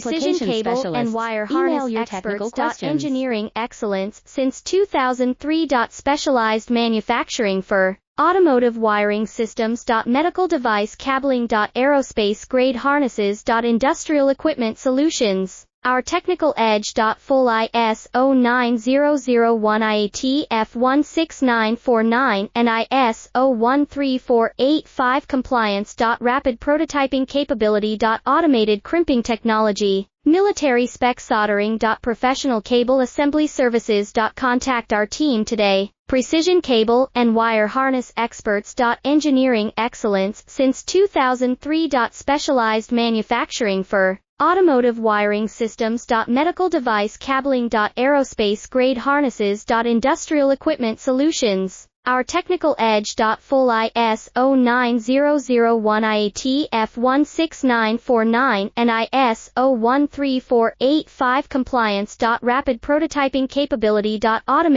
Precision cable and wire harness experts. Engineering excellence since 2003. Specialized manufacturing for automotive wiring systems. Medical device cabling. Aerospace grade harnesses. Industrial equipment solutions. Our technical edge. Full ISO 9001 IATF 16949 and ISO 13485 compliance. Rapid prototyping capability. Automated crimping technology. Military spec soldering. Professional cable assembly services. Contact our team today. Precision cable and wire harness experts. Engineering excellence since 2003. Specialized manufacturing for automotive wiring systems. Medical device cabling. Aerospace grade harnesses. Industrial equipment solutions. Our technical edge. Full ISO 9001 IATF 16949 and ISO 13485 compliance. Rapid prototyping capability. Automated